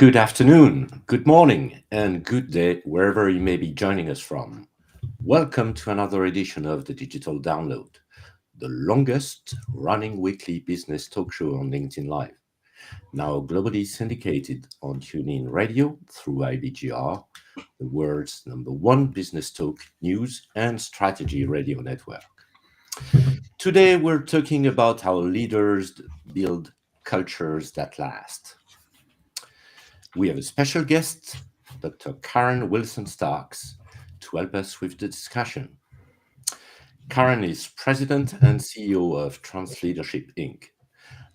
Good afternoon, good morning, and good day wherever you may be joining us from. Welcome to another edition of the Digital Download, the longest running weekly business talk show on LinkedIn Live. Now globally syndicated on TuneIn Radio through IBGR, the world's number one business talk, news, and strategy radio network. Today we're talking about how leaders build cultures that last. We have a special guest, Dr. Karen Wilson Starks, to help us with the discussion. Karen is President and CEO of TransLeadership Inc.,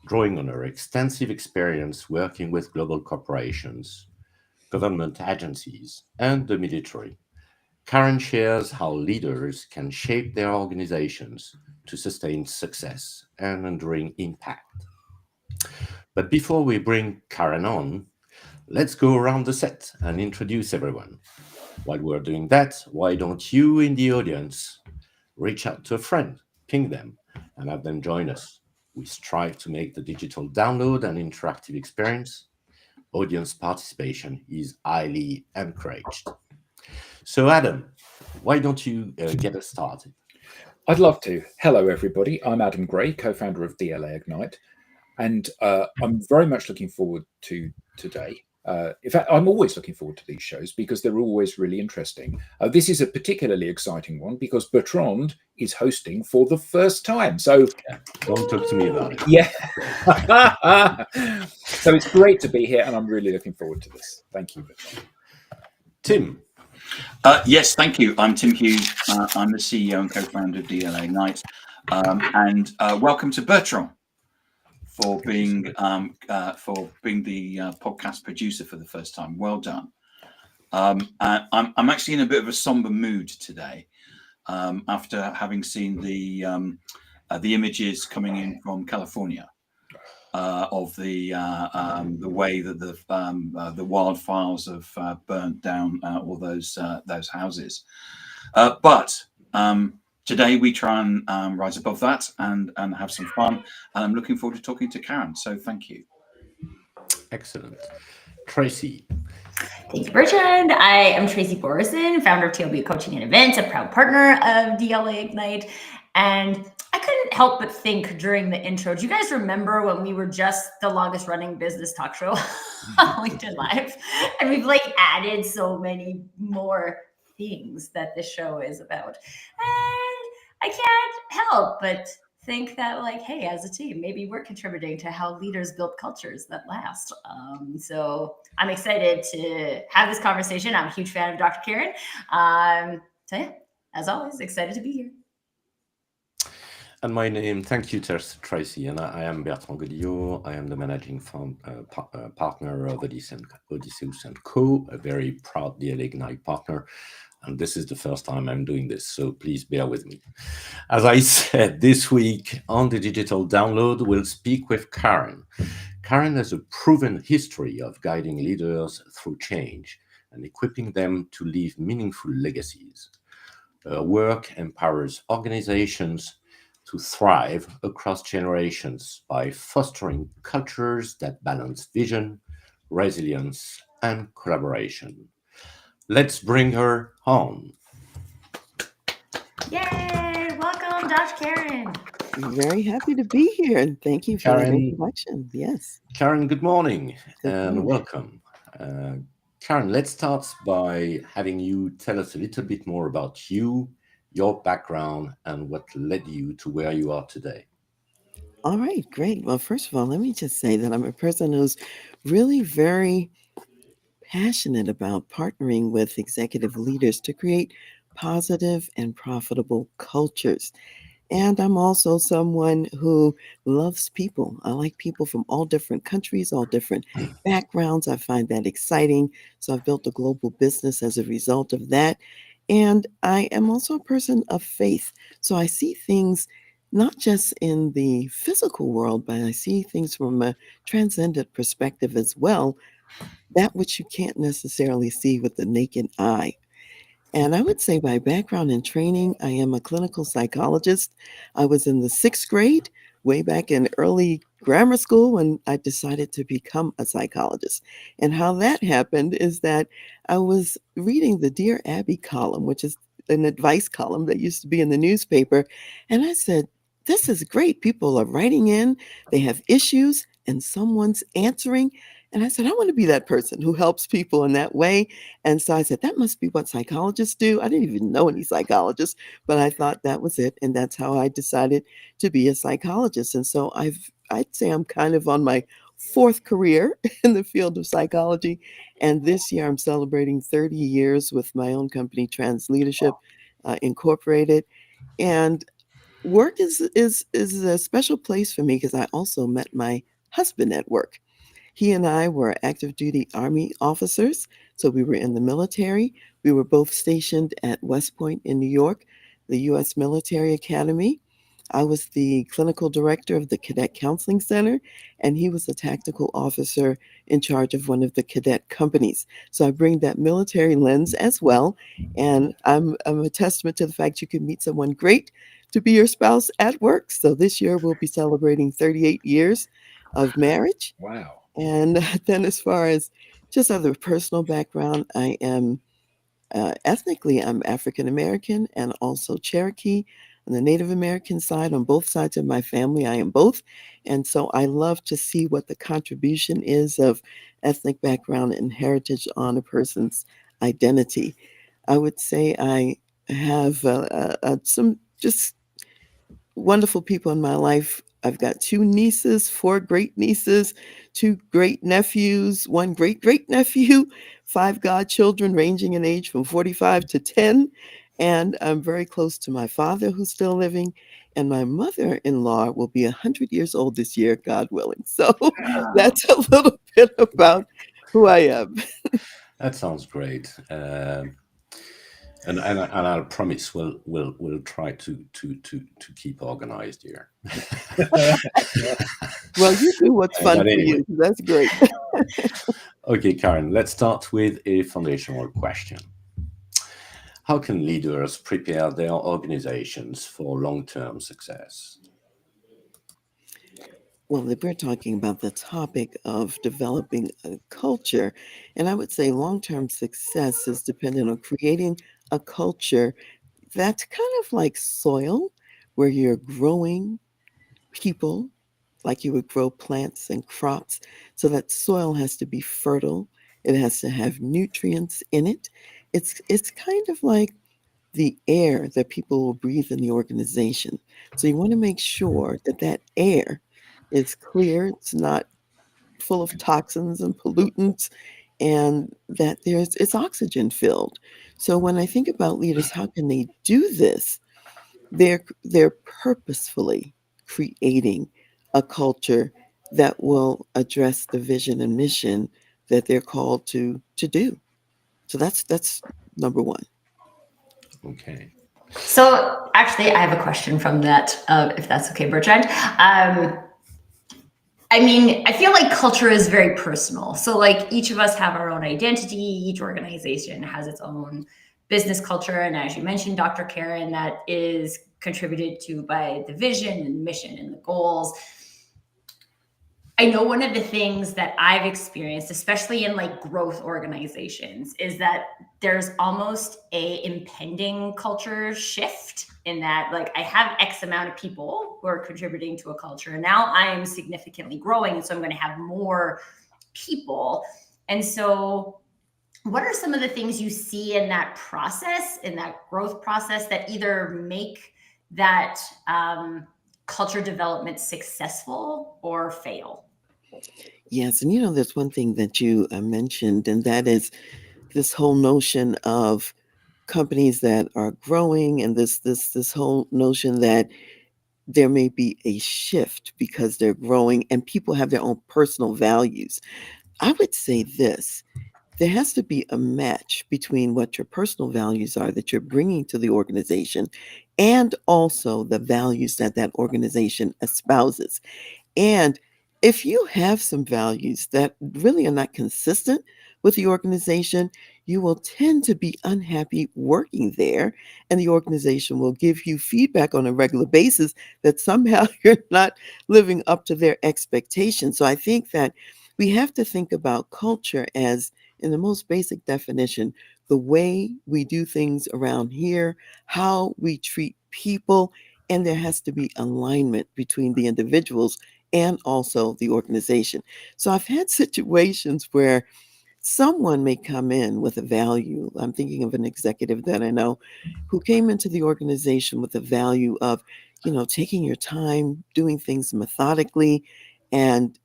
drawing on her extensive experience working with global corporations, government agencies, and the military. Karen shares how leaders can shape their organizations to sustain success and enduring impact. But before we bring Karen on, let's go around the set and introduce everyone. While we're doing that, why don't you in the audience reach out to a friend, ping them, and have them join us? We strive to make the digital download an interactive experience. Audience participation is highly encouraged. So, Adam, why don't you get us started? I'd love to. Hello, everybody. I'm Adam Gray, co-founder of DLA Ignite, and I'm very much looking forward to today. In fact, I'm always looking forward to these shows because they're always really interesting. This is a particularly exciting one because Bertrand is hosting for the first time. So don't talk to me about it. Yeah. So it's great to be here, and I'm really looking forward to this. Thank you, Bertrand. Tim. Yes, thank you. I'm Tim Hughes. I'm the CEO and co-founder of DLA Ignite. And welcome to Bertrand for being the podcast producer for the first time. Well done. I'm actually in a bit of a somber mood today after having seen the images coming in from California of the way that the wildfires have burnt down all those houses. But today we try and rise above that and have some fun. And I'm looking forward to talking to Karen. So thank you. Excellent. Tracy. Thank you, Bertrand. I am Tracy Borison, founder of TLB Coaching and Events, a proud partner of DLA Ignite. And I couldn't help but think during the intro, do you guys remember when we were just the longest running business talk show on LinkedIn Live? And we've added so many more things that this show is about. And I can't help but think that hey, as a team, maybe we're contributing to how leaders build cultures that last. So I'm excited to have this conversation. I'm a huge fan of Dr. Karen. So yeah, as always, excited to be here. And my name, thank you, Tracy, and I am Bertrand Godillot. I am the managing partner of Odysseus & Co., a very proud DLA Ignite partner. And this is the first time I'm doing this, so please bear with me. As I said, this week on the Digital Download, we'll speak with Karen. Karen has a proven history of guiding leaders through change and equipping them to leave meaningful legacies. Her work empowers organizations to thrive across generations by fostering cultures that balance vision, resilience, and collaboration. Let's bring her on. Yay! Welcome, Dr. Karen. I'm very happy to be here, and thank you for the introduction. Yes. Karen, good morning and welcome. Karen, let's start by having you tell us a little bit more about you, your background, and what led you to where you are today. All right, great. Well, first of all, let me just say that I'm a person who's really very passionate about partnering with executive leaders to create positive and profitable cultures. And I'm also someone who loves people. I like people from all different countries, all different backgrounds. I find that exciting. So I've built a global business as a result of that. And I am also a person of faith. So I see things not just in the physical world, but I see things from a transcendent perspective as well, that which you can't necessarily see with the naked eye. And I would say by background and training, I am a clinical psychologist. I was in the 6th grade, way back in early grammar school when I decided to become a psychologist. And how that happened is that I was reading the Dear Abby column, which is an advice column that used to be in the newspaper. And I said, this is great. People are writing in, they have issues, and someone's answering. And I said, I want to be that person who helps people in that way. And so I said, that must be what psychologists do. I didn't even know any psychologists, but I thought that was it. And that's how I decided to be a psychologist. And so I'd say I'm kind of on my fourth career in the field of psychology. And this year I'm celebrating 30 years with my own company, Trans Leadership Incorporated. And work is a special place for me because I also met my husband at work. He and I were active duty Army officers, so we were in the military. We were both stationed at West Point in New York, the U.S. Military Academy. I was the clinical director of the Cadet Counseling Center, and he was a tactical officer in charge of one of the cadet companies. So I bring that military lens as well, and I'm a testament to the fact you can meet someone great to be your spouse at work. So this year we'll be celebrating 38 years of marriage. Wow. And then as far as just other personal background, I am ethnically, I'm African American and also Cherokee. On the Native American side, on both sides of my family, I am both. And so I love to see what the contribution is of ethnic background and heritage on a person's identity. I would say I have some just wonderful people in my life. I've got 2 nieces, 4 great nieces, 2 great nephews, 1 great great nephew, 5 godchildren ranging in age from 45 to 10. And I'm very close to my father who's still living. And my mother-in-law will be 100 years old this year, God willing. So that's a little bit about who I am. That sounds great. And I'll promise we'll try to keep organized here. Well, you do what's fun But for anyway. you. That's great. Okay, Karen, let's start with a foundational question. How can leaders prepare their organizations for long-term success? Well, if we're talking about the topic of developing a culture, and I would say long-term success is dependent on creating a culture that's kind of like soil, where you're growing people like you would grow plants and crops. So that soil has to be fertile. It has to have nutrients in it. It's kind of like the air that people will breathe in the organization. So you want to make sure that that air is clear, it's not full of toxins and pollutants, and that it's oxygen filled. So when I think about leaders, how can they do this? They're purposefully creating a culture that will address the vision and mission that they're called to do. So that's number one. Okay. So actually, I have a question from that, if that's okay, Bertrand. I mean, I feel like culture is very personal. So like each of us have our own identity. Each organization has its own business culture. And as you mentioned, Dr. Karen, that is contributed to by the vision and mission and the goals. I know one of the things that I've experienced, especially in like growth organizations, is that there's almost a impending culture shift in that, like, I have X amount of people who are contributing to a culture, and now I am significantly growing, and so I'm going to have more people. And so what are some of the things you see in that process, in that growth process, that either make that culture development successful or fail? Yes, and there's one thing that you mentioned, and that is this whole notion of companies that are growing, and this whole notion that there may be a shift because they're growing, and people have their own personal values. I would say this: there has to be a match between what your personal values are that you're bringing to the organization, and also the values that that organization espouses. And if you have some values that really are not consistent with the organization, you will tend to be unhappy working there, and the organization will give you feedback on a regular basis that somehow you're not living up to their expectations. So I think that we have to think about culture as, in the most basic definition, the way we do things around here, how we treat people, and there has to be alignment between the individuals and also the organization. So I've had situations where someone may come in with a value. I'm thinking of an executive that I know who came into the organization with the value of, taking your time, doing things methodically, and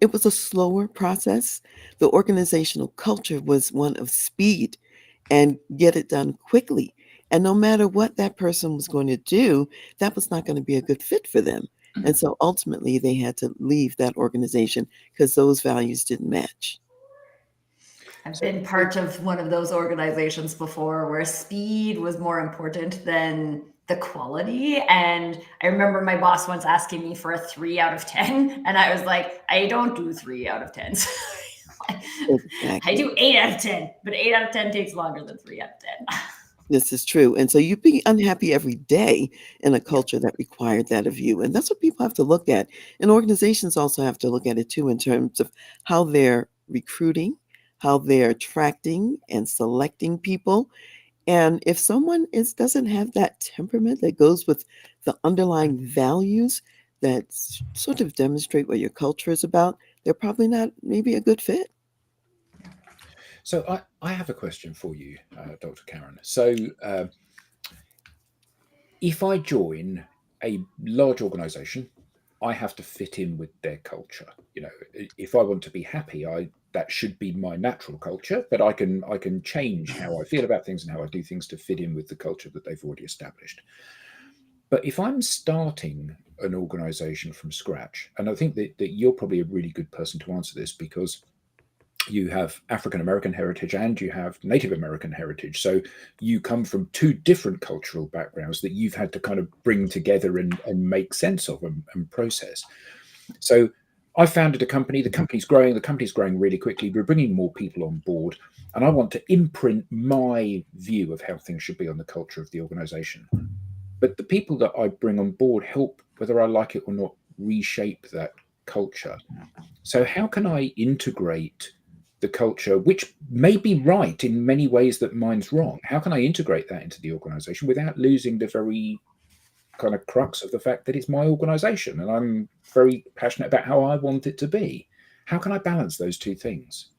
it was a slower process. The organizational culture was one of speed and get it done quickly. And no matter what that person was going to do, that was not going to be a good fit for them. And so ultimately, they had to leave that organization because those values didn't match. I've been part of one of those organizations before where speed was more important than the quality. And I remember my boss once asking me for a 3 out of 10. And I was like, I don't do 3 out of 10s. I do 8 out of 10, but 8 out of 10 takes longer than 3 out of 10. This is true. And so you'd be unhappy every day in a culture that required that of you. And that's what people have to look at. And organizations also have to look at it too in terms of how they're recruiting, how they're attracting and selecting people. And if someone doesn't have that temperament that goes with the underlying values that sort of demonstrate what your culture is about, they're probably not maybe a good fit. So I have a question for you, Dr. Karen. So if I join a large organization, I have to fit in with their culture. If I want to be happy, that should be my natural culture, but I can change how I feel about things and how I do things to fit in with the culture that they've already established. But if I'm starting an organization from scratch, and I think that you're probably a really good person to answer this because you have African American heritage and you have Native American heritage. So you come from two different cultural backgrounds that you've had to kind of bring together and make sense of and process. So I founded a company. The company's growing really quickly. We're bringing more people on board, and I want to imprint my view of how things should be on the culture of the organization. But the people that I bring on board help, whether I like it or not, reshape that culture. So how can I integrate the culture, which may be right in many ways that mine's wrong? How can I integrate that into the organization without losing the very kind of crux of the fact that it's my organization and I'm very passionate about how I want it to be? How can I balance those two things?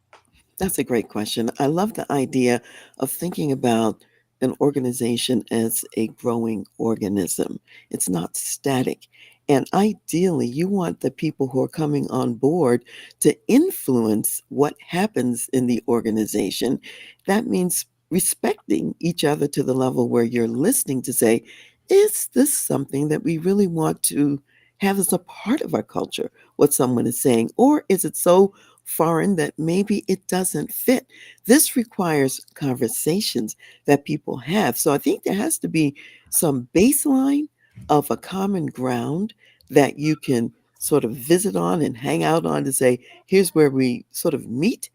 That's a great question. I love the idea of thinking about an organization as a growing organism. It's not static. And ideally, you want the people who are coming on board to influence what happens in the organization. That means respecting each other to the level where you're listening to say, is this something that we really want to have as a part of our culture, what someone is saying? Or is it so foreign that maybe it doesn't fit? This requires conversations that people have. So I think there has to be some baseline of a common ground that you can sort of visit on and hang out on to say, here's where we sort of meet.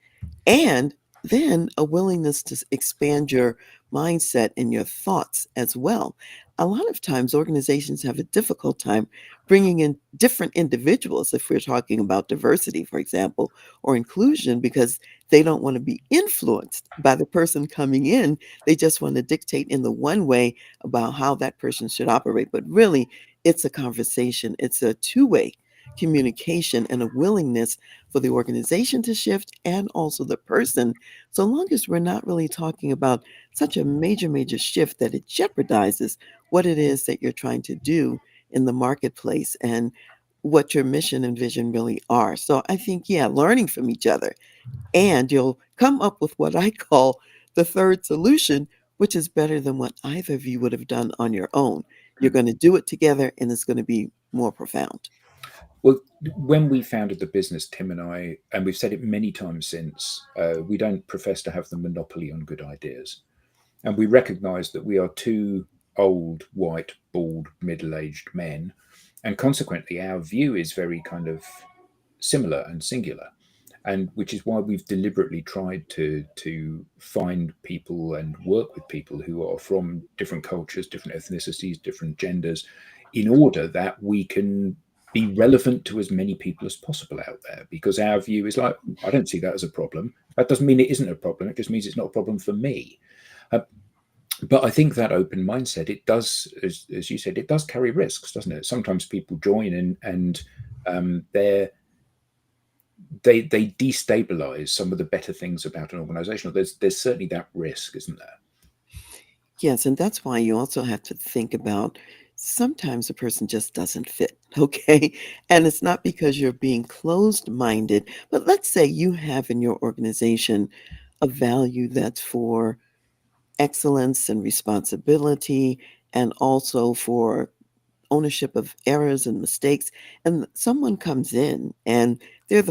And then a willingness to expand your mindset and your thoughts as well. A lot of times organizations have a difficult time bringing in different individuals, if we're talking about diversity, for example, or inclusion, because they don't want to be influenced by the person coming in. They just want to dictate in the one way about how that person should operate. But really, it's a conversation. It's a two-way communication and a willingness for the organization to shift and also the person, so long as we're not really talking about such a major shift that it jeopardizes what it is that you're trying to do in the marketplace and what your mission and vision really are. So I think, yeah, learning from each other, and you'll come up with what I call the third solution, which is better than what either of you would have done on your own. You're going to do it together and it's going to be more profound. Well, when we founded the business, Tim and I, and we've said it many times since, we don't profess to have the monopoly on good ideas. And we recognize that we are two old, white, bald, middle-aged men. And consequently, our view is very kind of similar and singular. and which is why we've deliberately tried to find people and work with people who are from different cultures, different ethnicities, different genders, in order that we can be relevant to as many people as possible out there. Because our view is like, I don't see that as a problem. That doesn't mean it isn't a problem. It just means it's not a problem for me. But I think that open mindset, it does, as you said, it does carry risks, doesn't it? Sometimes people join and they destabilize some of the better things about an organization. There's certainly that risk, isn't there? Yes, and that's why you also have to think about sometimes a person just doesn't fit, okay? And it's not because you're being closed-minded, but let's say you have in your organization a value that's for excellence and responsibility and also for ownership of errors and mistakes, and someone comes in and they're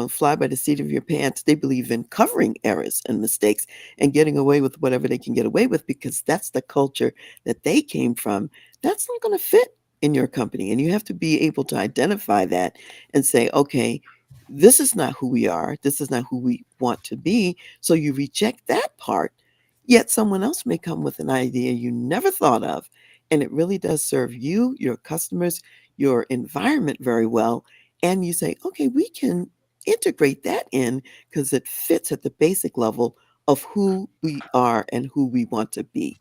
fly by the seat of your pants. They believe in covering errors and mistakes and getting away with whatever they can get away with because that's the culture that they came from. That's not going to fit in your company, and you have to be able to identify that and say, okay, this is not who we are, this is not who we want to be, so you reject that part. Yet someone else may come with an idea you never thought of, and it really does serve you, your customers, your environment very well. And you say, okay, we can integrate that in because it fits at the basic level of who we are and who we want to be.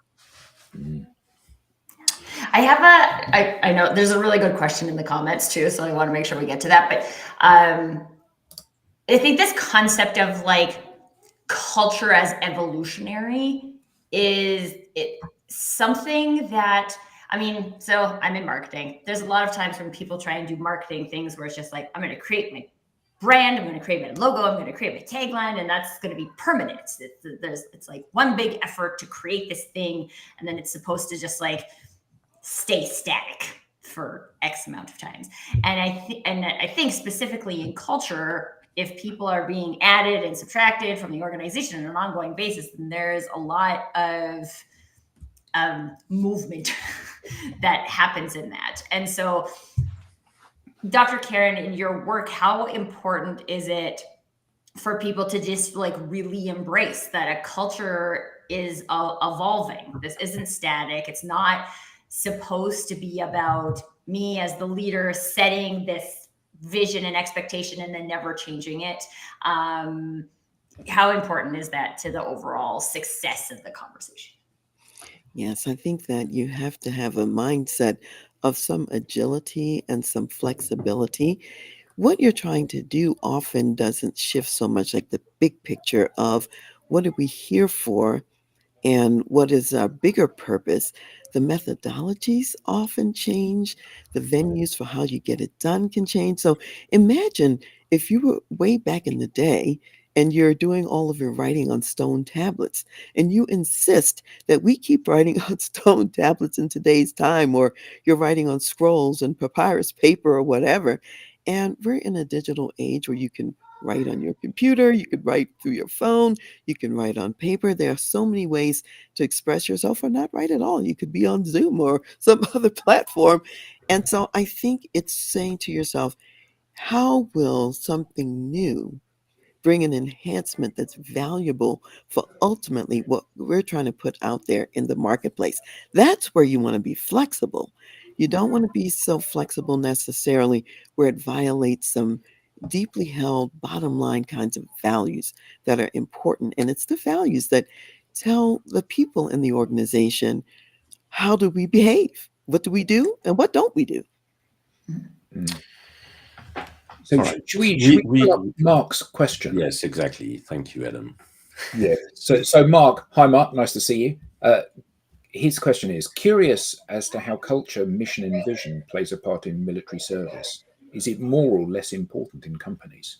I know there's a really good question in the comments too, so I want to make sure we get to that. But I think this concept of like culture as evolutionary is something that, I mean, so I'm in marketing. There's a lot of times when people try and do marketing things where it's just like, I'm going to create my brand, I'm going to create my logo, I'm going to create my tagline, and that's going to be permanent. It's like one big effort to create this thing, and then it's supposed to just like stay static for X amount of times. And I think specifically in culture, if people are being added and subtracted from the organization on an ongoing basis, then there's a lot of movement that happens in that. And so, Dr. Karen, in your work, how important is it for people to just like really embrace that a culture is evolving? This isn't static. It's not supposed to be about me as the leader setting this vision and expectation and then never changing it. How important is that to the overall success of the conversation? Yes, I think that you have to have a mindset of some agility and some flexibility. What you're trying to do often doesn't shift so much like the big picture of what are we here for and what is our bigger purpose. The methodologies often change. The venues for how you get it done can change. So imagine if you were way back in the day and you're doing all of your writing on stone tablets and you insist that we keep writing on stone tablets in today's time, or you're writing on scrolls and papyrus paper or whatever. And we're in a digital age where you can write on your computer, you could write through your phone, you can write on paper. There are so many ways to express yourself or not write at all. You could be on Zoom or some other platform. And so I think it's saying to yourself, how will something new bring an enhancement that's valuable for ultimately what we're trying to put out there in the marketplace? That's where you want to be flexible. You don't want to be so flexible necessarily where it violates some deeply held bottom line kinds of values that are important. And it's the values that tell the people in the organization, how do we behave? What do we do? And what don't we do? Mm. So All right. should we pull up Mark's question? Yes, exactly. Thank you, Adam. Yeah. So Mark, hi Mark, nice to see you. His question is curious as to how culture, mission, and vision plays a part in military service. Is it more or less important in companies?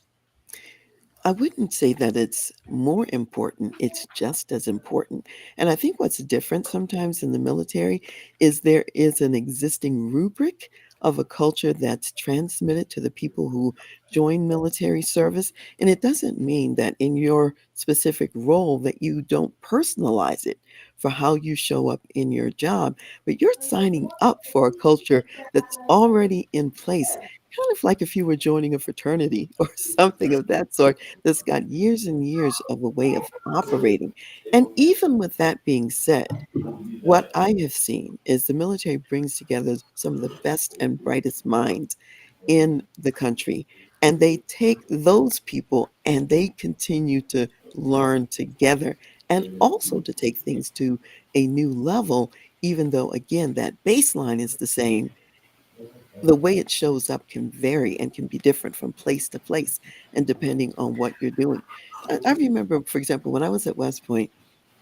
I wouldn't say that it's more important, it's just as important. And I think what's different sometimes in the military is there is an existing rubric of a culture that's transmitted to the people who join military service. And it doesn't mean that in your specific role that you don't personalize it for how you show up in your job, but you're signing up for a culture that's already in place kind of like if you were joining a fraternity or something of that sort that's got years and years of a way of operating. And even with that being said, what I have seen is the military brings together some of the best and brightest minds in the country, and they take those people and they continue to learn together and also to take things to a new level, even though, again, that baseline is the same. The way it shows up can vary and can be different from place to place and depending on what you're doing. I remember, for example, when I was at West Point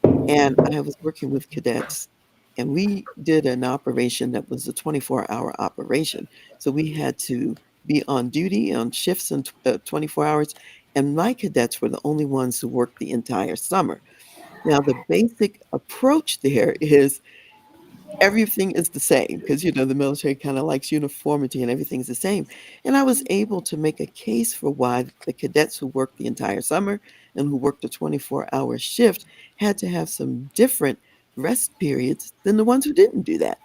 and I was working with cadets, and we did an operation that was a 24-hour operation. So we had to be on duty on shifts in 24 hours, and my cadets were the only ones who worked the entire summer. Now, the basic approach there is everything is the same because, the military kind of likes uniformity and everything's the same. And I was able to make a case for why the cadets who worked the entire summer and who worked a 24-hour shift had to have some different rest periods than the ones who didn't do that.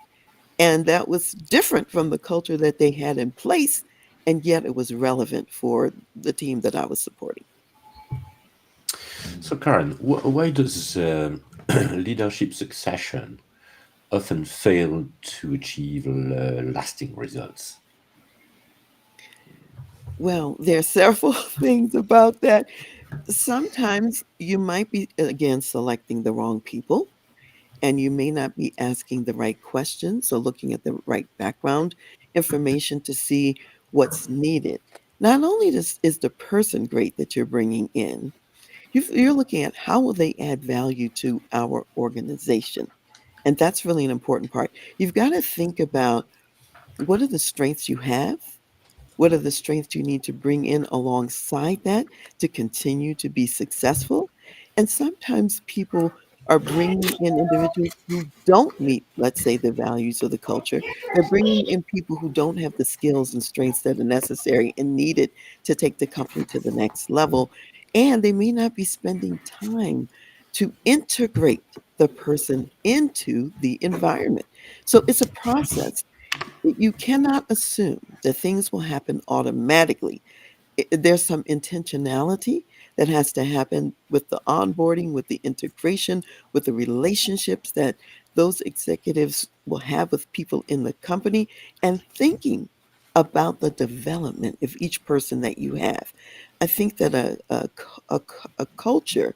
And that was different from the culture that they had in place, and yet it was relevant for the team that I was supporting. So, Karen, why does leadership succession often fail to achieve lasting results? Well, there are several things about that. Sometimes you might be, again, selecting the wrong people, and you may not be asking the right questions or looking at the right background information to see what's needed. Not only is the person great that you're bringing in, you're looking at how will they add value to our organization. And that's really an important part. You've got to think about what are the strengths you have? What are the strengths you need to bring in alongside that to continue to be successful? And sometimes people are bringing in individuals who don't meet, let's say, the values of the culture. They're bringing in people who don't have the skills and strengths that are necessary and needed to take the company to the next level. And they may not be spending time to integrate the person into the environment. So it's a process. You cannot assume that things will happen automatically. There's some intentionality that has to happen with the onboarding, with the integration, with the relationships that those executives will have with people in the company, and thinking about the development of each person that you have. I think that a culture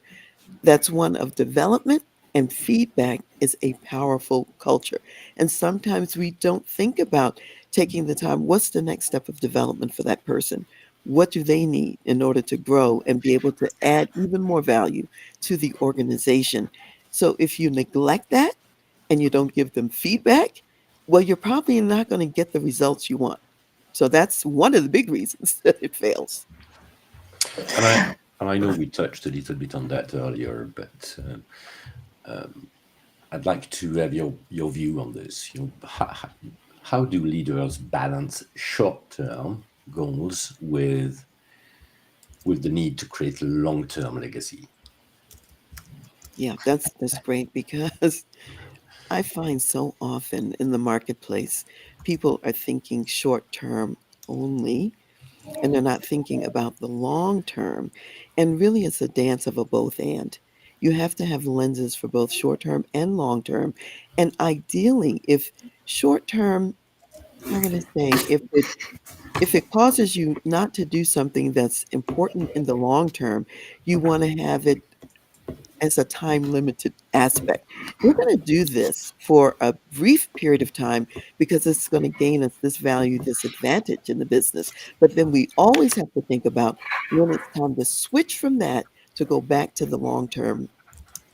that's one of development and feedback is a powerful culture. And sometimes we don't think about taking the time. What's the next step of development for that person? What do they need in order to grow and be able to add even more value to the organization? So if you neglect that and you don't give them feedback, well, you're probably not going to get the results you want. So that's one of the big reasons that it fails. And I know we touched a little bit on that earlier, but I'd like to have your view on this. How do leaders balance short-term goals with the need to create long-term legacy? Yeah, that's great because I find so often in the marketplace, people are thinking short term only, and they're not thinking about the long term. And really, it's a dance of a both and. You have to have lenses for both short term and long term. And ideally, if short term, how would I say, if it causes you not to do something that's important in the long term, you want to have it as a time limited aspect. We're going to do this for a brief period of time because it's going to gain us this value, this advantage in the business. But then we always have to think about when it's time to switch from that to go back to the long term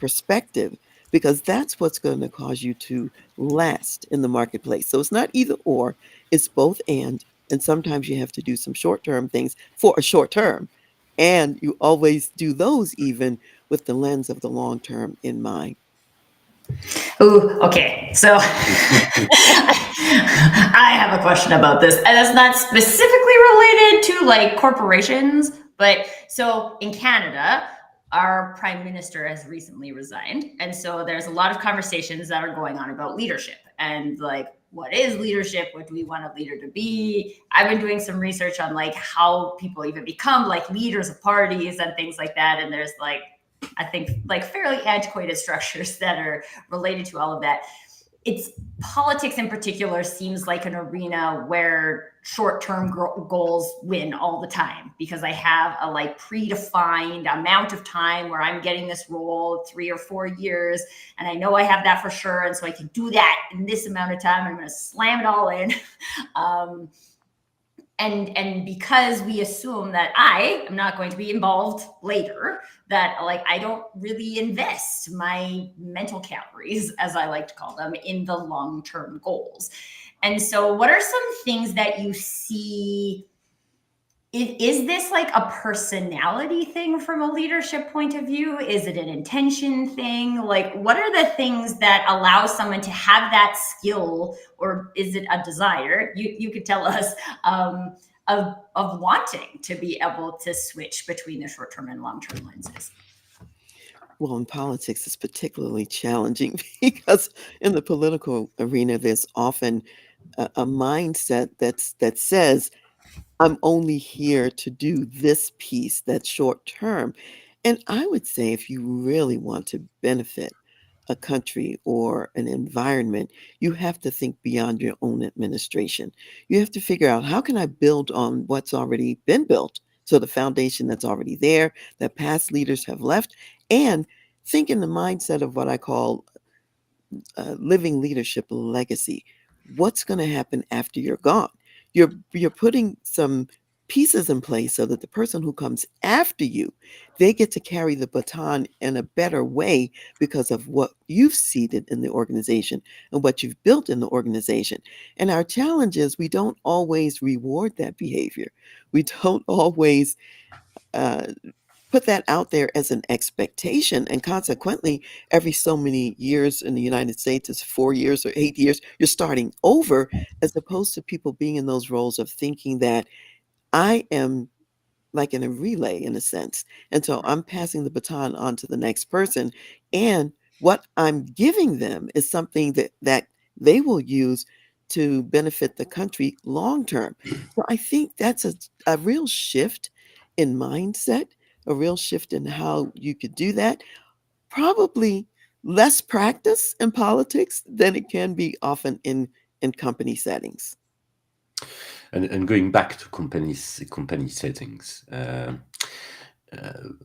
perspective, because that's what's going to cause you to last in the marketplace. So it's not either or, it's both and. And sometimes you have to do some short term things for a short term. And you always do those even with the lens of the long term in mind. Ooh, okay. So I have a question about this, and it's not specifically related to like corporations, but so in Canada, our prime minister has recently resigned. And so there's a lot of conversations that are going on about leadership and like what is leadership? What do we want a leader to be? I've been doing some research on like how people even become like leaders of parties and things like that. And there's like, I think like fairly antiquated structures that are related to all of that. It's politics in particular seems like an arena where short-term goals win all the time, because I have a like predefined amount of time where I'm getting this role 3 or 4 years, and I know I have that for sure, and so I can do that in this amount of time. I'm going to slam it all in. And because we assume that I am not going to be involved later, that like I don't really invest my mental calories, as I like to call them, in the long-term goals. And so what are some things that you see? Is this like a personality thing from a leadership point of view? Is it an intention thing? Like, what are the things that allow someone to have that skill, or is it a desire? You could tell us of wanting to be able to switch between the short-term and long-term lenses. Well, in politics, it's particularly challenging because in the political arena, there's often a mindset that says, I'm only here to do this piece that's short term. And I would say if you really want to benefit a country or an environment, you have to think beyond your own administration. You have to figure out, how can I build on what's already been built? So the foundation that's already there, that past leaders have left, and think in the mindset of what I call living leadership legacy. What's going to happen after you're gone? You're putting some pieces in place so that the person who comes after you, they get to carry the baton in a better way because of what you've seeded in the organization and what you've built in the organization. And our challenge is we don't always reward that behavior. We don't always put that out there as an expectation. And consequently, every so many years in the United States, it's 4 years or 8 years, you're starting over, as opposed to people being in those roles of thinking that I am like in a relay in a sense. And so I'm passing the baton on to the next person. And what I'm giving them is something that they will use to benefit the country long term. So I think that's a real shift in mindset, a real shift in how you could do that. Probably less practice in politics than it can be often in company settings. And going back to company settings,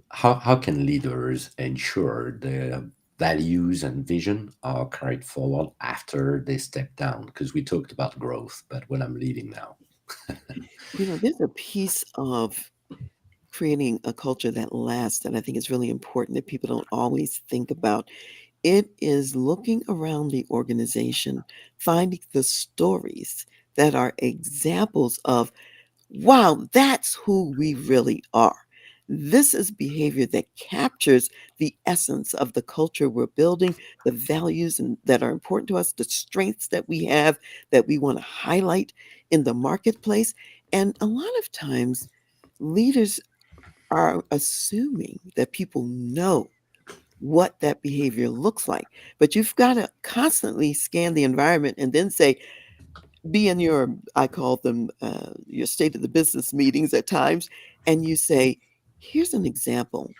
how can leaders ensure their values and vision are carried forward after they step down? Because we talked about growth, but when I'm leading now. There's a piece of creating a culture that lasts that I think is really important that people don't always think about. It is looking around the organization, finding the stories that are examples of, wow, that's who we really are. This is behavior that captures the essence of the culture we're building, the values that are important to us, the strengths that we have that we want to highlight in the marketplace. And a lot of times, leaders are assuming that people know what that behavior looks like. But you've got to constantly scan the environment and then say, be in your, I call them your state of the business meetings at times, and you say, here's an example.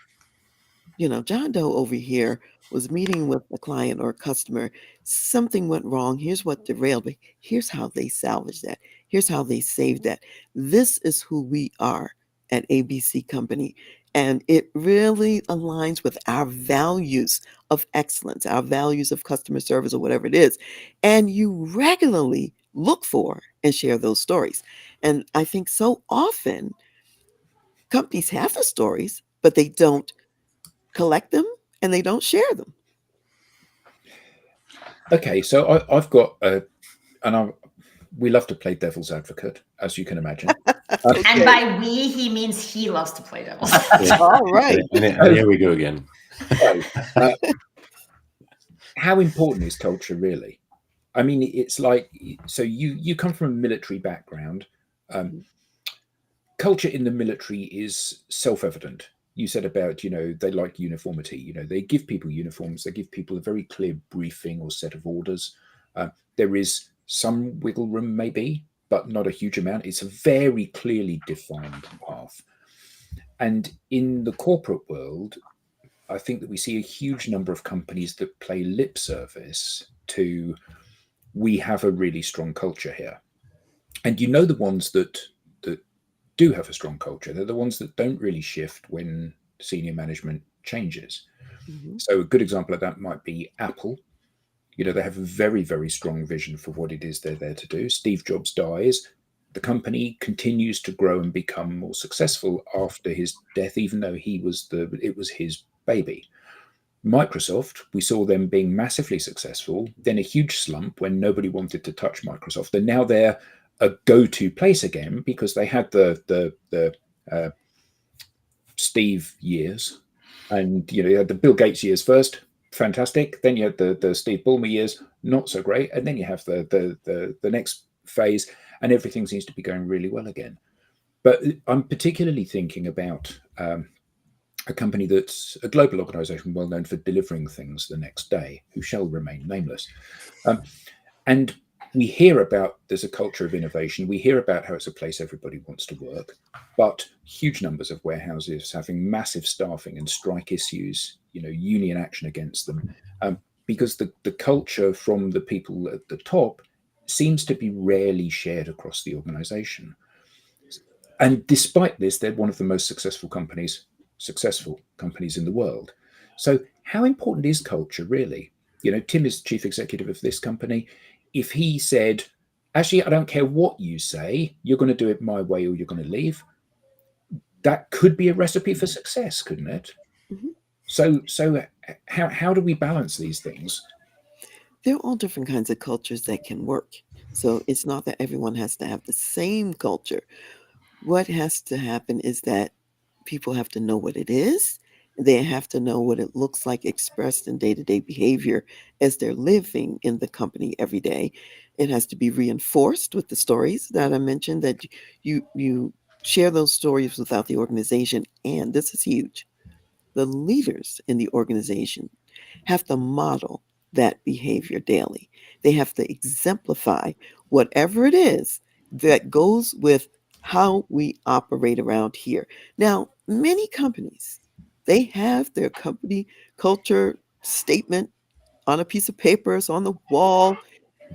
John Doe over here was meeting with a client or a customer. Something went wrong. Here's what derailed, but here's how they salvaged that. Here's how they saved that. This is who we are at ABC Company. And it really aligns with our values of excellence, our values of customer service, or whatever it is. And you regularly look for and share those stories. And I think so often companies have the stories, but they don't collect them and they don't share them. Okay, so I've got we love to play devil's advocate, as you can imagine. Okay. And by we, he means he loves to play devil's All right. And here we go again. How important is culture really? I mean, it's like, so you come from a military background. Culture in the military is self-evident. You said about, they like uniformity. They give people uniforms. They give people a very clear briefing or set of orders. There is some wiggle room maybe, but not a huge amount. It's a very clearly defined path. And in the corporate world, I think that we see a huge number of companies that play lip service to, we have a really strong culture here. And you know, the ones that do have a strong culture, they're the ones that don't really shift when senior management changes. Mhm. So a good example of that might be Apple. You know, they have a very, very strong vision for what it is they're there to do. Steve Jobs dies. The company continues to grow and become more successful after his death, even though it was his baby. Microsoft, we saw them being massively successful, then a huge slump when nobody wanted to touch Microsoft. And now they're a go-to place again because they had the Steve years, and you had the Bill Gates years first, fantastic. Then you had the Steve Ballmer years, not so great, and then you have the next phase, and everything seems to be going really well again. But I'm particularly thinking about a company that's a global organization well known for delivering things the next day, who shall remain nameless. And we hear about there's a culture of innovation. We hear about how it's a place everybody wants to work, but huge numbers of warehouses having massive staffing and strike issues, union action against them, because the culture from the people at the top seems to be rarely shared across the organization. And despite this, they're one of the most successful companies in the world. So how important is culture really? Tim is chief executive of this company. If he said, actually, I don't care what you say, you're going to do it my way or you're going to leave, that could be a recipe for success, couldn't it? Mhm. So how do we balance these things? There are all different kinds of cultures that can work. So it's not that everyone has to have the same culture. What has to happen is that people have to know what it is. They have to know what it looks like expressed in day-to-day behavior as they're living in the company every day. It has to be reinforced with the stories that I mentioned, that you share those stories without the organization. And this is huge. The leaders in the organization have to model that behavior daily. They have to exemplify whatever it is that goes with how we operate around here. Now, many companies, they have their company culture statement on a piece of paper, it's on the wall,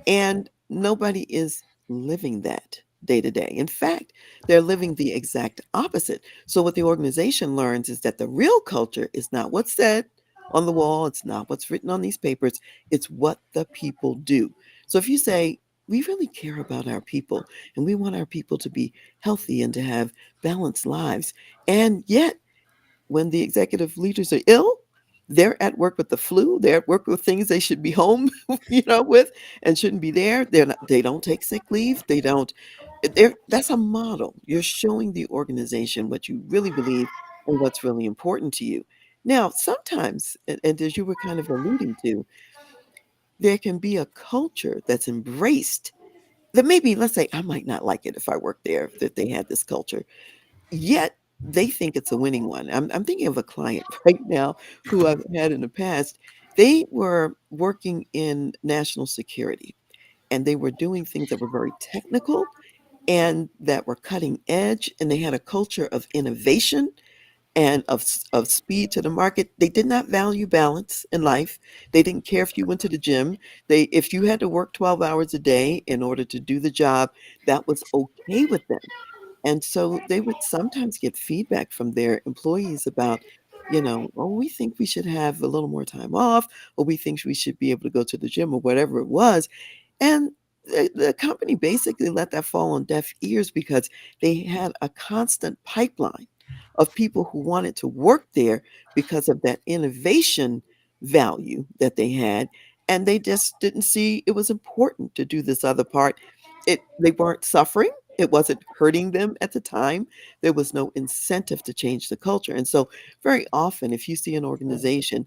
and nobody is living that day to day. In fact, they're living the exact opposite. So, what the organization learns is that the real culture is not what's said on the wall, it's not what's written on these papers, it's what the people do. So, if you say, we really care about our people and we want our people to be healthy and to have balanced lives. And yet, when the executive leaders are ill, they're at work with the flu, they're at work with things they should be home, with, and shouldn't be there. They don't take sick leave. They don't. That's a model. You're showing the organization what you really believe and what's really important to you. Now, sometimes, and as you were kind of alluding to, there can be a culture that's embraced that maybe, let's say, I might not like it if I worked there, that they had this culture. Yet they think it's a winning one. I'm thinking of a client right now who I've had in the past. They were working in national security, and they were doing things that were very technical and that were cutting edge, and they had a culture of innovation and of speed to the market. They did not value balance in life. They didn't care if you went to the gym. If you had to work 12 hours a day in order to do the job, that was okay with them. And so they would sometimes get feedback from their employees about, "Oh, we think we should have a little more time off, or we think we should be able to go to the gym," or whatever it was. And the company basically let that fall on deaf ears because they had a constant pipeline of people who wanted to work there because of that innovation value that they had. And they just didn't see it was important to do this other part. They weren't suffering. It wasn't hurting them at the time. There was no incentive to change the culture. And so very often, if you see an organization,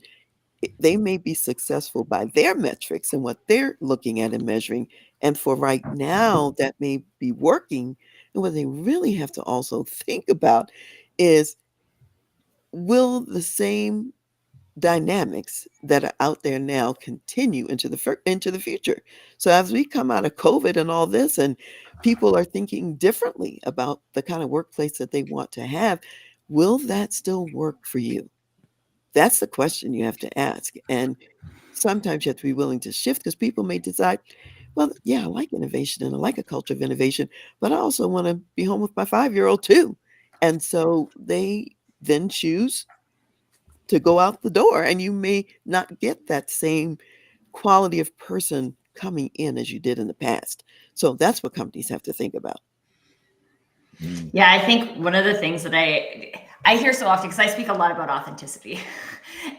they may be successful by their metrics and what they're looking at and measuring. And for right now, that may be working. And what they really have to also think about is, will the same dynamics that are out there now continue into the future. So as we come out of COVID and all this, and people are thinking differently about the kind of workplace that they want to have, will that still work for you? That's the question you have to ask. And sometimes you have to be willing to shift, because people may decide, well, yeah, I like innovation and I like a culture of innovation, but I also want to be home with my 5-year-old too. And so they then choose to go out the door, and you may not get that same quality of person coming in as you did in the past. So that's what companies have to think about. Yeah, I think one of the things that I hear so often, because I speak a lot about authenticity,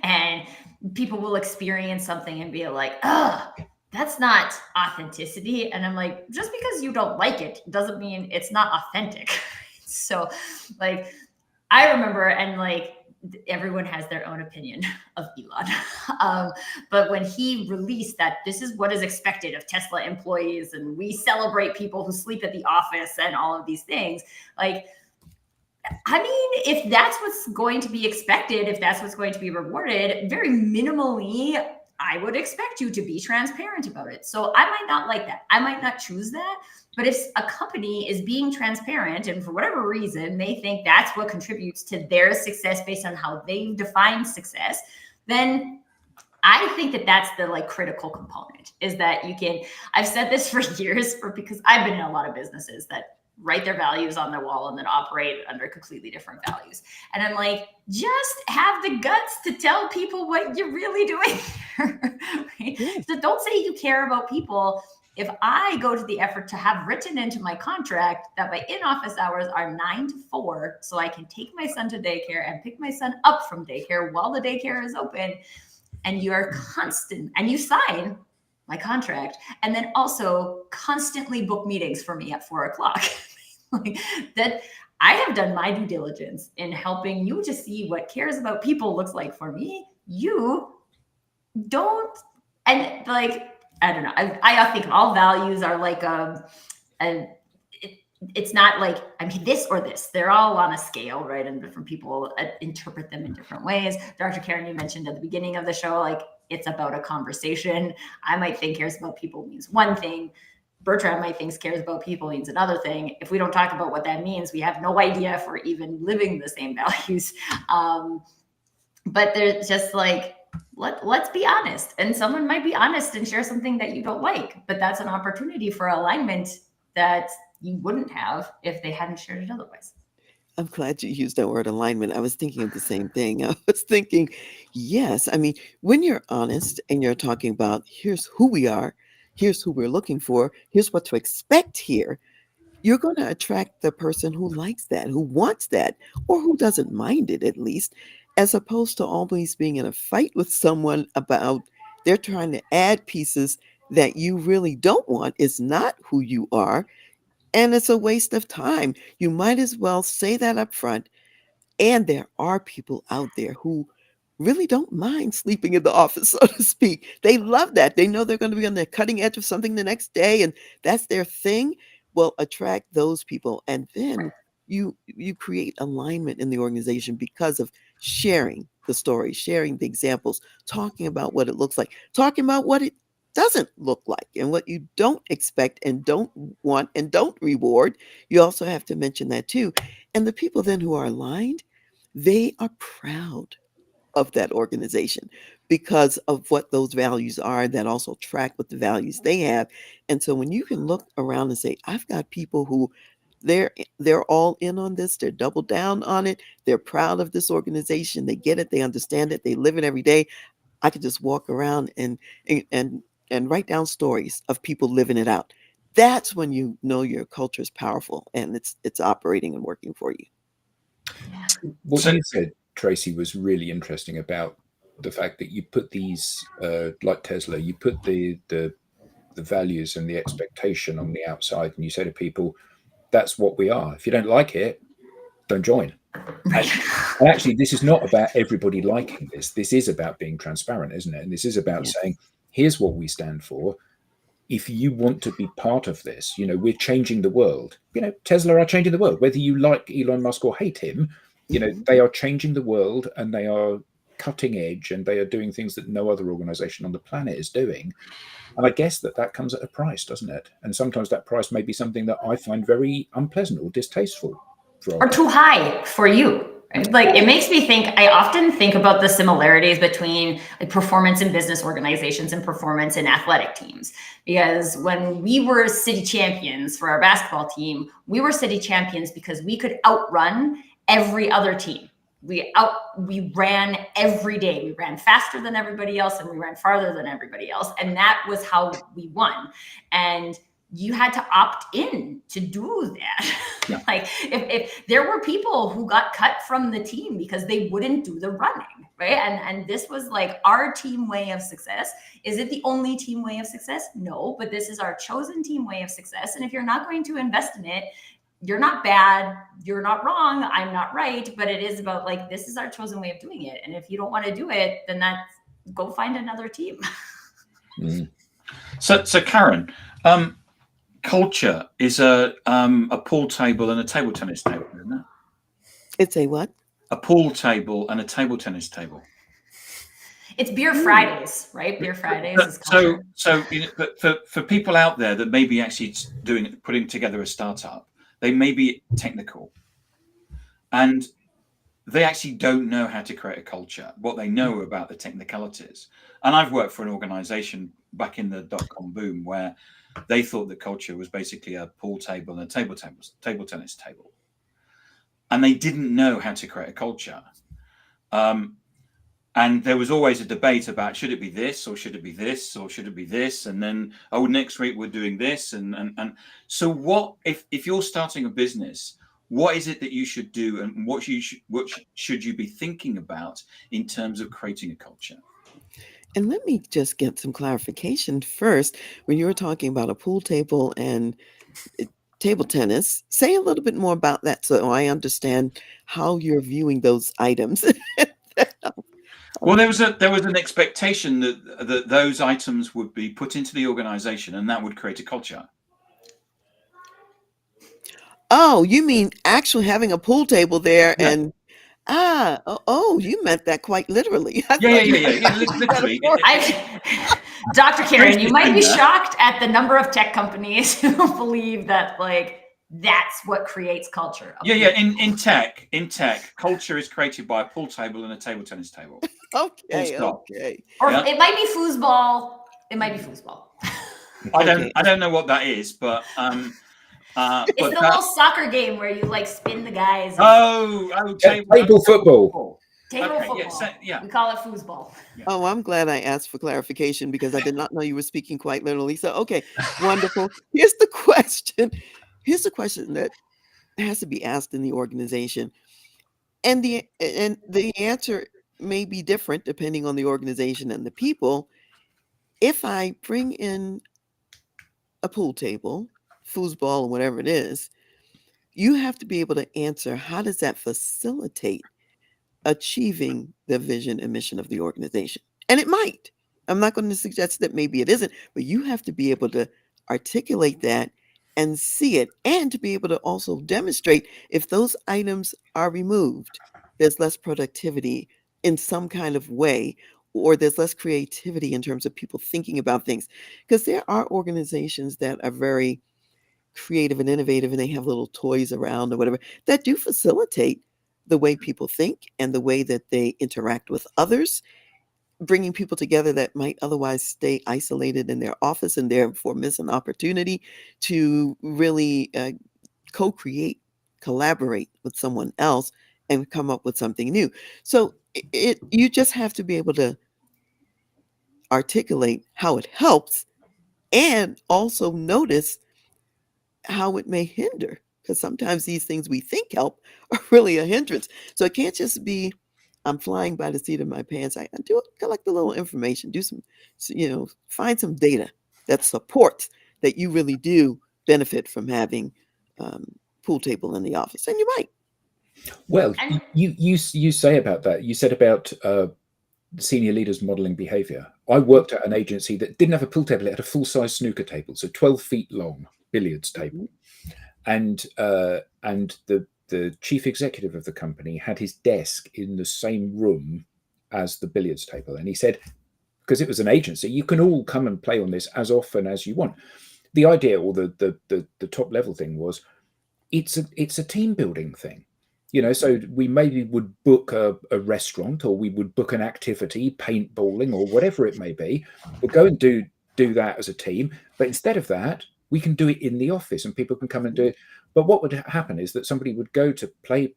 and people will experience something and be like, oh, that's not authenticity. And I'm like, just because you don't like it doesn't mean it's not authentic. So like, I remember, and like, everyone has their own opinion of Elon. But when he released that this is what is expected of Tesla employees, and we celebrate people who sleep at the office and all of these things, like, I mean, if that's what's going to be expected, if that's what's going to be rewarded, very minimally, I would expect you to be transparent about it. So I might not like that. I might not choose that. But if a company is being transparent, and for whatever reason, they think that's what contributes to their success based on how they've defined success, then I think that that's the like critical component, is that you can, I've said this for years, because I've been in a lot of businesses that write their values on their wall and then operate under completely different values. And I'm like, just have the guts to tell people what you're really doing. Right? Yeah. So don't say you care about people. If I go to the effort to have written into my contract that my in-office hours are 9 to 4, so I can take my son to daycare and pick my son up from daycare while the daycare is open, and you are constant, and you sign my contract, and then also constantly book meetings for me at 4 o'clock, like that, I have done my due diligence in helping you to see what cares about people looks like for me. You don't, and like, I don't know. I think all values are like it's not like, I mean, this or this. They're all on a scale, right? And different people interpret them in different ways. Dr. Karen, you mentioned at the beginning of the show, like, it's about a conversation. I might think cares about people means one thing. Bertrand might think cares about people means another thing. If we don't talk about what that means, we have no idea if we're even living the same values. But there's just like, let's be honest. And someone might be honest and share something that you don't like, but that's an opportunity for alignment that you wouldn't have if they hadn't shared it otherwise. I'm glad you used that word alignment. I was thinking of the same thing. I was thinking, yes, I mean, when you're honest and you're talking about, here's who we are, here's who we're looking for, here's what to expect here, you're going to attract the person who likes that, who wants that, or who doesn't mind it at least, as opposed to always being in a fight with someone about they're trying to add pieces that you really don't want. Is not who you are. And it's a waste of time. You might as well say that up front. And there are people out there who really don't mind sleeping in the office, so to speak. They love that. They know they're going to be on the cutting edge of something the next day, and that's their thing. Well, attract those people. And then you create alignment in the organization because of sharing the story, sharing the examples, talking about what it looks like, talking about what it doesn't look like and what you don't expect and don't want and don't reward. You also have to mention that too. And the people then who are aligned, they are proud of that organization because of what those values are that also track with the values they have. And so when you can look around and say, I've got people who they're all in on this, they're double down on it, they're proud of this organization, they get it, they understand it, they live it every day. I could just walk around and write down stories of people living it out. That's when you know your culture is powerful and it's operating and working for you. What you said, Tracy, was really interesting about the fact that you put these, like Tesla, you put the values and the expectation on the outside, and you say to people, that's what we are. If you don't like it, don't join. And actually, this is not about everybody liking this. This is about being transparent, isn't it? And this is about saying, here's what we stand for. If you want to be part of this, we're changing the world. Tesla are changing the world. Whether you like Elon Musk or hate him, they are changing the world, and they are cutting edge, and they are doing things that no other organization on the planet is doing. And I guess that comes at a price, doesn't it? And sometimes that price may be something that I find very unpleasant or distasteful. Or too high for you. Right? Like, it makes me think, I often think about the similarities between like performance in business organizations and performance in athletic teams. Because when we were city champions for our basketball team, we were city champions because we could outrun every other team. We ran every day. We ran faster than everybody else, and we ran farther than everybody else. And that was how we won. And you had to opt in to do that. Yeah. Like, if there were people who got cut from the team because they wouldn't do the running, right? And this was like our team way of success. Is it the only team way of success? No, but this is our chosen team way of success. And if you're not going to invest in it, you're not bad, you're not wrong, I'm not right, but it is about like, this is our chosen way of doing it. And if you don't want to do it, then go find another team. So Karen, culture is a pool table and a table tennis table, isn't it? It's a what? A pool table and a table tennis table. It's Beer Fridays, right? Beer Fridays is culture. So but for people out there that may be actually putting together a startup, they may be technical and they actually don't know how to create a culture, what they know about the technicalities. And I've worked for an organization back in the dot-com boom where they thought that culture was basically a pool table and a table tennis table. And they didn't know how to create a culture. And there was always a debate about, should it be this or should it be this or should it be this? And then, next week we're doing this. And so what, if you're starting a business, what is it that you should do? And what should you be thinking about in terms of creating a culture? And let me just get some clarification first. When you were talking about a pool table and table tennis, say a little bit more about that so I understand how you're viewing those items. Well, there was an expectation that those items would be put into the organization and that would create a culture. Oh, you mean actually having a pool table there? Yeah. And you meant that quite literally. Yeah. Literally. Dr. Karen, you might be shocked at the number of tech companies who believe that like that's what creates culture. Yeah. In tech, culture is created by a pool table and a table tennis table. Okay. Or it might be foosball. It might be foosball. I don't know what that is, but it's the little soccer game where you like spin the guys. Table football. Table football. Yeah. We call it foosball. Yeah. Oh, I'm glad I asked for clarification because I did not know you were speaking quite literally. So, okay, wonderful. Here's the question that has to be asked in the organization. And the answer may be different depending on the organization and the people. If I bring in a pool table, foosball, or whatever it is, you have to be able to answer, how does that facilitate achieving the vision and mission of the organization? And it might. I'm not going to suggest that maybe it isn't, but you have to be able to articulate that and see it, and to be able to also demonstrate if those items are removed, there's less productivity in some kind of way, or there's less creativity in terms of people thinking about things. Because there are organizations that are very creative and innovative, and they have little toys around or whatever that do facilitate the way people think and the way that they interact with others, bringing people together that might otherwise stay isolated in their office and therefore miss an opportunity to really co-create, collaborate with someone else and come up with something new. So you just have to be able to articulate how it helps and also notice how it may hinder, because sometimes these things we think help are really a hindrance. So it can't just be, I'm flying by the seat of my pants. I do collect a little information, do some, find some data that supports that you really do benefit from having pool table in the office, and you might. Well, you say about that. You said about senior leaders modeling behavior. I worked at an agency that didn't have a pool table; it had a full-size snooker table, so 12 feet long billiards table, and the chief executive of the company had his desk in the same room as the billiards table. And he said, because it was an agency, you can all come and play on this as often as you want. The idea, or the top level thing, was it's a team building thing. So we maybe would book a restaurant, or we would book an activity, paintballing or whatever it may be. We'll go and do that as a team. But instead of that, we can do it in the office and people can come and do it. But what would happen is that somebody would go to play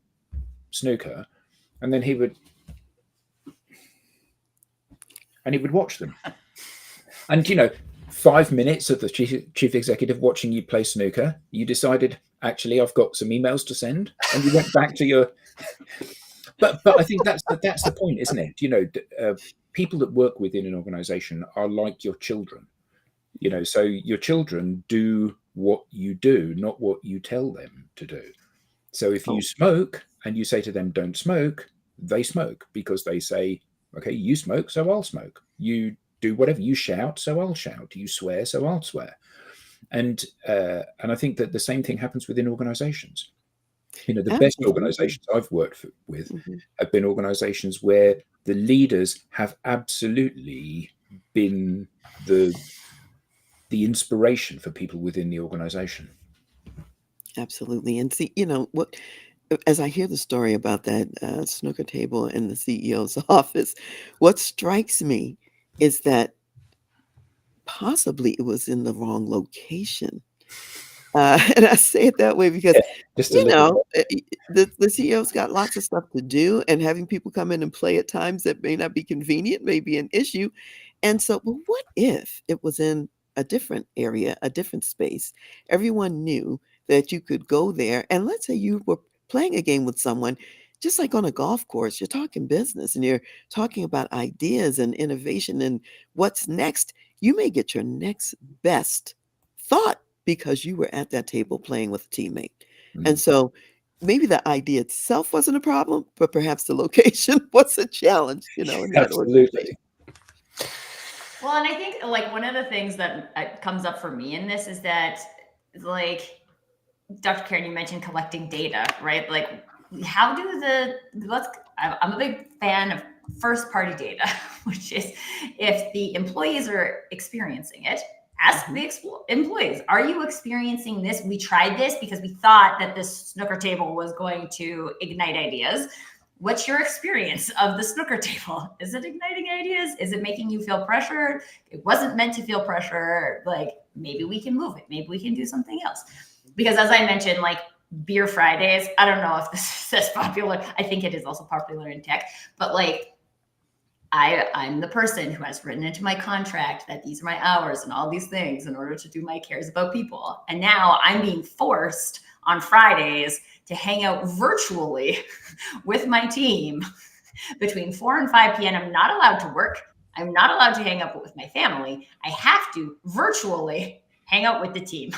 snooker, and then he would watch them. And 5 minutes of the chief executive watching you play snooker, you decided, actually, I've got some emails to send, and you went back to your. But I think that's the point, isn't it? People that work within an organization are like your children. So your children do what you do, not what you tell them to do. So if you smoke and you say to them, don't smoke, they smoke, because they say, okay, you smoke, so I'll smoke. You do whatever. You shout, so I'll shout. You swear, so I'll swear. And I think that the same thing happens within organizations. The best organizations I've worked with have been organizations where the leaders have absolutely been the inspiration for people within the organization. Absolutely. And see, what, as I hear the story about that snooker table in the CEO's office, what strikes me is that possibly it was in the wrong location. And I say it that way because, the CEO's got lots of stuff to do, and having people come in and play at times that may not be convenient may be an issue. And so, well, what if it was in a different area, a different space? Everyone knew that you could go there, and let's say you were playing a game with someone, just like on a golf course, you're talking business and you're talking about ideas and innovation and what's next. You may get your next best thought because you were at that table playing with a teammate. And so maybe the idea itself wasn't a problem, but perhaps the location was a challenge, in that Absolutely. Well, and I think one of the things that comes up for me in this is that Dr. Karen, you mentioned collecting data, right? How do I'm a big fan of first party data, which is if the employees are experiencing it, ask the employees, are you experiencing this? We tried this because we thought that this snooker table was going to ignite ideas. What's your experience of the snooker table? Is it igniting ideas? Is it making you feel pressure? It wasn't meant to feel pressure. Maybe we can move it. Maybe we can do something else. Because as I mentioned, Beer Fridays, I don't know if this is popular. I think it is also popular in tech, but I'm the person who has written into my contract that these are my hours and all these things in order to do my cares about people. And now I'm being forced on Fridays to hang out virtually with my team between 4 and 5 p.m. I'm not allowed to work. I'm not allowed to hang out with my family. I have to virtually hang out with the team.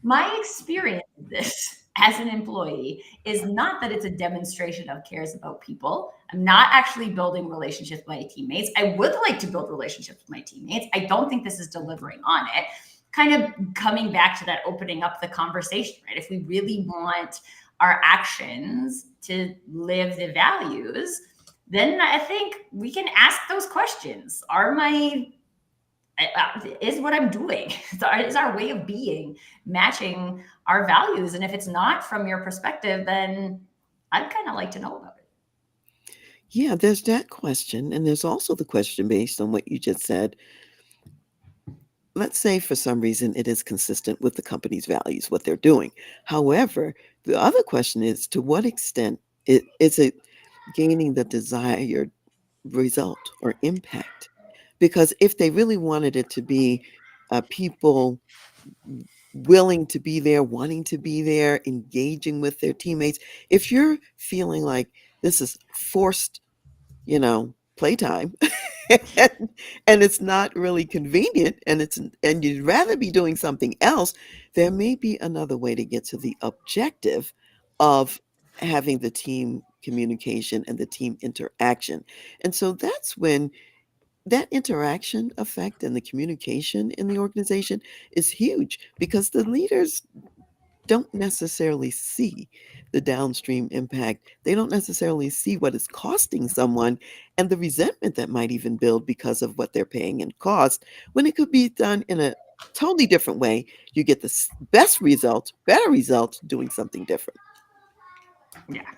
My experience of this as an employee is not that it's a demonstration of cares about people. I'm not actually building relationships with my teammates. I would like to build relationships with my teammates. I don't think this is delivering on it. Kind of coming back to that opening up the conversation, right? If we really want our actions to live the values, then I think we can ask those questions. Is what I'm doing, is our way of being matching our values? And if it's not from your perspective, then I'd kind of like to know about it. Yeah, there's that question. And there's also the question based on what you just said. Let's say for some reason it is consistent with the company's values, what they're doing. However, the other question is, to what extent is it gaining the desired result or impact? Because if they really wanted it to be people willing to be there, wanting to be there, engaging with their teammates, if you're feeling like this is forced, playtime, and it's not really convenient, and you'd rather be doing something else, there may be another way to get to the objective of having the team communication and the team interaction. And so that's when that interaction effect and the communication in the organization is huge, because the leaders don't necessarily see the downstream impact. They don't necessarily see what it's costing someone and the resentment that might even build because of what they're paying in cost when it could be done in a totally different way. You get the best results, better results doing something different. Yeah.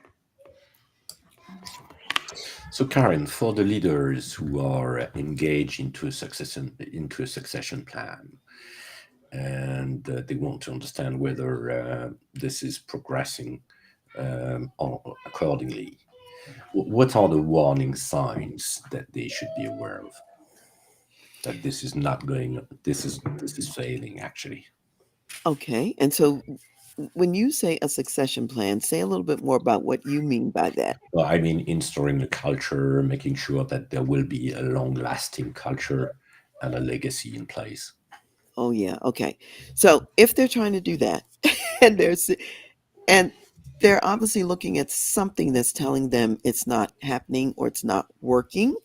So, Karen, for the leaders who are engaged into a succession plan, and they want to understand whether this is progressing accordingly, what are the warning signs that they should be aware of? That this is not going. This is failing actually. Okay. And so when you say a succession plan, say a little bit more about what you mean by that. Well, I mean, installing the culture, making sure that there will be a long-lasting culture and a legacy in place. Oh yeah, okay. So if they're trying to do that and and they're obviously looking at something that's telling them it's not happening or it's not working.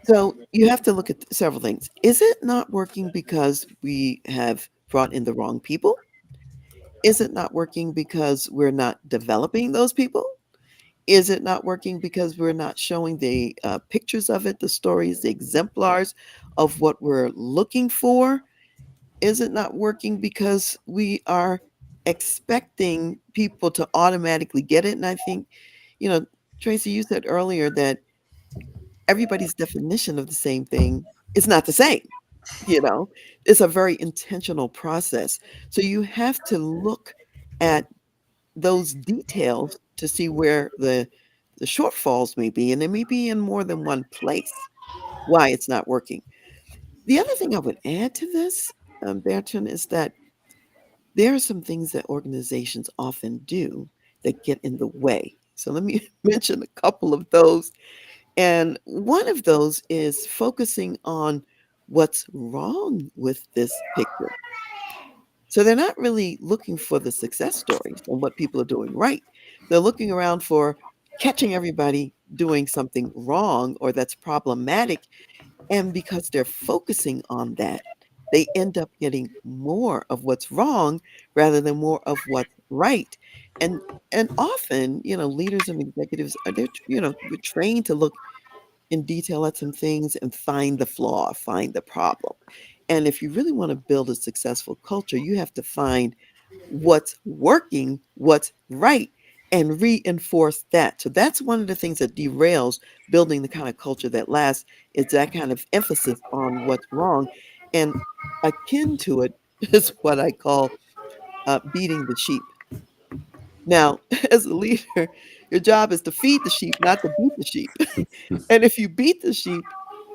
So you have to look at several things. Is it not working because we have brought in the wrong people? Is it not working because we're not developing those people? Is it not working because we're not showing the pictures of it, the stories, the exemplars of what we're looking for? Is it not working because we are expecting people to automatically get it? And I think, you know, Tracy, you said earlier that everybody's definition of the same thing is not the same. You know, it's a very intentional process. So you have to look at those details to see where the shortfalls may be, and they may be in more than one place why it's not working. The other thing I would add to this, Bertrand, is that there are some things that organizations often do that get in the way. So let me mention a couple of those. And one of those is focusing on what's wrong with this picture. So they're not really looking for the success stories and what people are doing right. They're looking around for catching everybody doing something wrong or that's problematic. And because they're focusing on that, they end up getting more of what's wrong rather than more of what's right. And and often, leaders and executives are we're trained to look in detail at some things and find the flaw, find the problem. And if you really want to build a successful culture, you have to find what's working, what's right, and reinforce that. So that's one of the things that derails building the kind of culture that lasts is that kind of emphasis on what's wrong. And akin to it is what I call beating the sheep. Now, as a leader, your job is to feed the sheep, not to beat the sheep. And if you beat the sheep,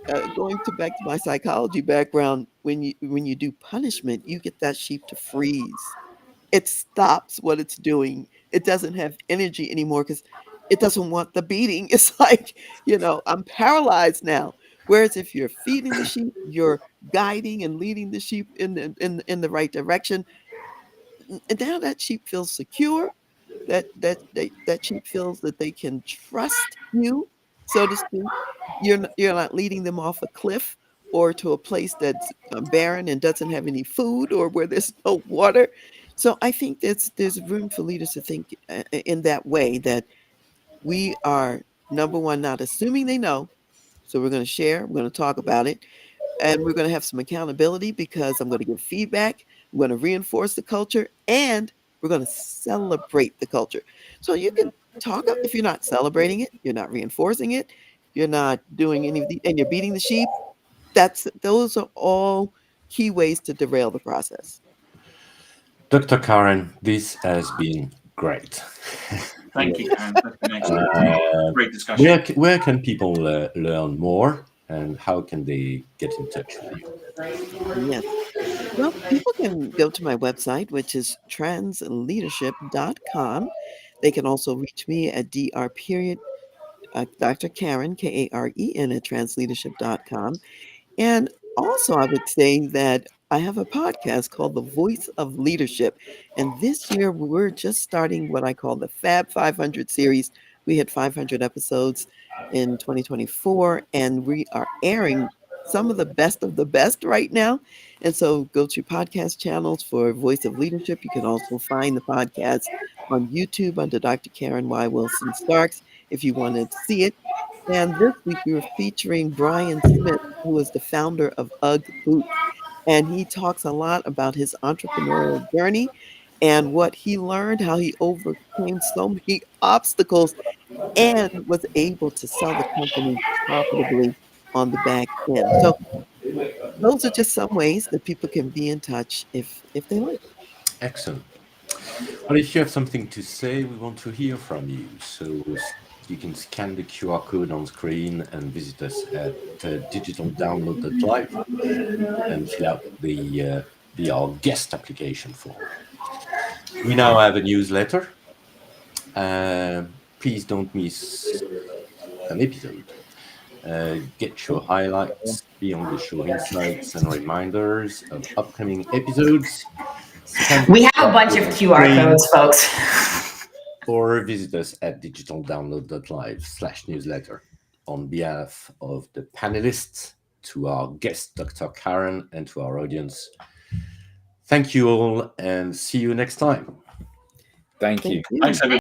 back to my psychology background, when you do punishment, you get that sheep to freeze. It stops what it's doing. It doesn't have energy anymore because it doesn't want the beating. It's like, I'm paralyzed now. Whereas if you're feeding the sheep, you're guiding and leading the sheep in the right direction. And now that sheep feels secure. That sheep feels that they can trust you, so to speak. You're not leading them off a cliff or to a place that's barren and doesn't have any food or where there's no water. So I think there's room for leaders to think in that way, that we are, number one, not assuming they know. So we're going to share, we're going to talk about it, and we're going to have some accountability because I'm going to give feedback. I'm going to reinforce the culture, and we're going to celebrate the culture. So you can talk up if you're not celebrating it, you're not reinforcing it, you're not doing any of the, and you're beating the sheep. Those are all key ways to derail the process. Dr. Karen, this has been great. Thank you, Karen. That's been excellent. Great discussion. Where can people learn more, and how can they get in touch with you? Yes. Well, people can go to my website, which is transleadership.com. They can also reach me at Dr. Karen, Karen at transleadership.com. And also, I would say that I have a podcast called The Voice of Leadership. And this year, we're just starting what I call the Fab 500 series. We had 500 episodes in 2024, and we are airing some of the best right now. And so go to podcast channels for Voice of Leadership. You can also find the podcast on YouTube under Dr. Karen Y. Wilson Starks if you want to see it. And this week we were featuring Brian Smith, who is the founder of UGG Boots. And he talks a lot about his entrepreneurial journey and what he learned, how he overcame so many obstacles and was able to sell the company profitably on the back end. So those are just some ways that people can be in touch if they like. Excellent. Well, if you have something to say, we want to hear from you. So you can scan the QR code on screen and visit us at digitaldownload.live and fill out the our guest application form. We now have a newsletter. Please don't miss an episode. Get your highlights, be on the show insights and reminders of upcoming episodes. We have a bunch of QR codes, folks. Or visit us at digitaldownload.live/newsletter. On behalf of the panelists, to our guest, Dr. Karen, and to our audience, thank you all and see you next time. Thank you. Thank you. Thanks, everybody.